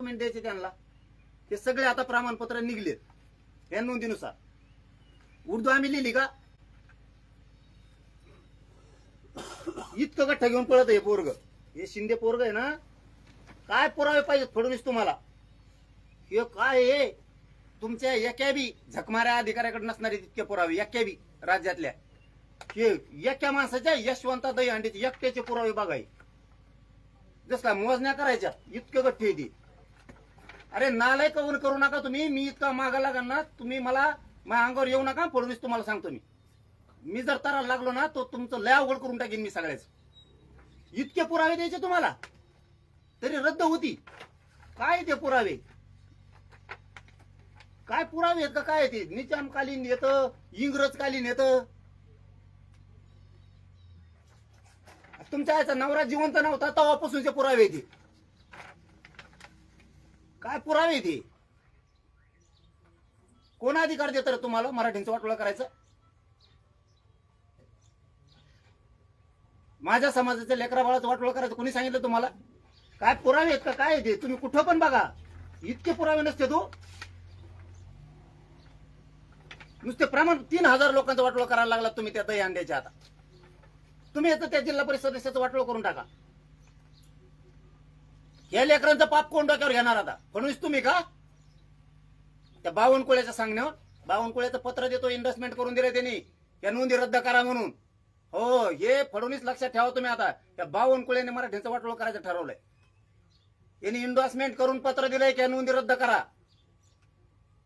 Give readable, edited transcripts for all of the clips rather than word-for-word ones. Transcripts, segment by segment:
Document द्यायचे त्यांना, ते सगळे आता प्रमाणपत्र निघलेत या नोंदीनुसार. उर्दू आम्ही लिहिली का? इतकं गठ्ठा घेऊन पळत आहे पोरग, हे शिंदे पोरग आहे ना. काय पुरावे पाहिजेत फडणवीस तुम्हाला? हे काय आहे, तुमच्या एका बी झकमाऱ्या अधिकाऱ्याकडे नसणारे तितके पुरावे एका बी राज्यातल्या. हे एका माणसाच्या यशवंत दहीहंडीचे एकट्याचे पुरावे बघाय, जसला मोजण्या करायच्या इतके गठ्ठे येते. अरे नालाय करून करू नका तुम्ही. मी इतका मागा लागल ना, तुम्ही मला माझ्या अंगावर येऊ नका. फडणवीस तुम्हाला सांगतो मी जर तराला लागलो ना तो तुमचं लय अवघड करून टाकेन मी सगळ्याच. इतके पुरावे द्यायचे तुम्हाला तरी रद्द होती. काय ते पुरावे? काय पुरावे आहेत का? काय ते निजामकालीन येतं, इंग्रजकालीन येतं. तुमच्या याचा नवरा जिवंत नव्हता तेव्हापासूनचे पुरावे येते. काय पुरावे येते? कोण अधिकार देत रे तुम्हाला मराठींचं वाटोळं करायचं? माझ्या समाजाच्या लेकरा बाळाचं वाटोळं करायचं कोणी सांगितलं तुम्हाला? काय पुरावे आहेत का? काय येते? तुम्ही कुठं पण बघा इतके पुरावे नसते. तो नुसते प्रमाण 3000 लोकांचं वाटोळं करायला लागला तुम्ही त्या दहीहंड्याच्या. आता तुम्ही येतं त्या जिल्हा परिषद सदस्याचं वाटोळं करून टाका. या लेकरांचं पाप कोण डोक्यावर घेणार आता? फडणवीस तुम्ही का? त्या बावनकुळ्याच्या सांगण्यावर बावनकुळ्याचं पत्र देतो, इन्व्हेस्टमेंट करून दिले त्यांनी, या नोंदी रद्द करा म्हणून. हो, हे फडणवीस लक्षात ठेवा तुम्ही. आता त्या बावनकुळ्याने मराठीचं वाटोळं करायचं ठरवलंय. यांनी इन्व्हेस्टमेंट करून पत्र दिलंय की नोंदी रद्द करा.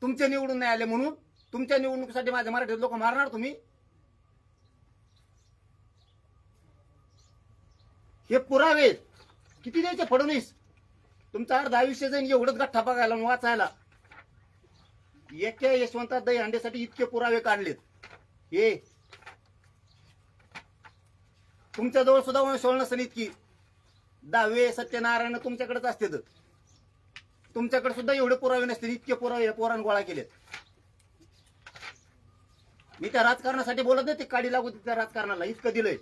तुमचे निवडून नाही आले म्हणून तुमच्या निवडणुकीसाठी माझ्या मराठी लोक मारणार तुम्ही? हे पुरावे किती द्यायचे फडणवीस? तुमचा अर्ध आयुष्य जाईन एवढंच गठ्ठा बघायला वाचायला. एका यशवंत दहीहंडीसाठी इतके पुरावे काढलेत. हे तुमच्या जवळ सुद्धा वंशवळ नसेल इतकी. दहावे सत्यनारायण तुमच्याकडेच असते, तर तुमच्याकडे सुद्धा एवढे पुरावे नसतील. इतके पुरावे पोरान गोळा केलेत. मी त्या राजकारणासाठी बोलत नाही, ते काडी लागू त्या राजकारणाला इतकं दिलंय.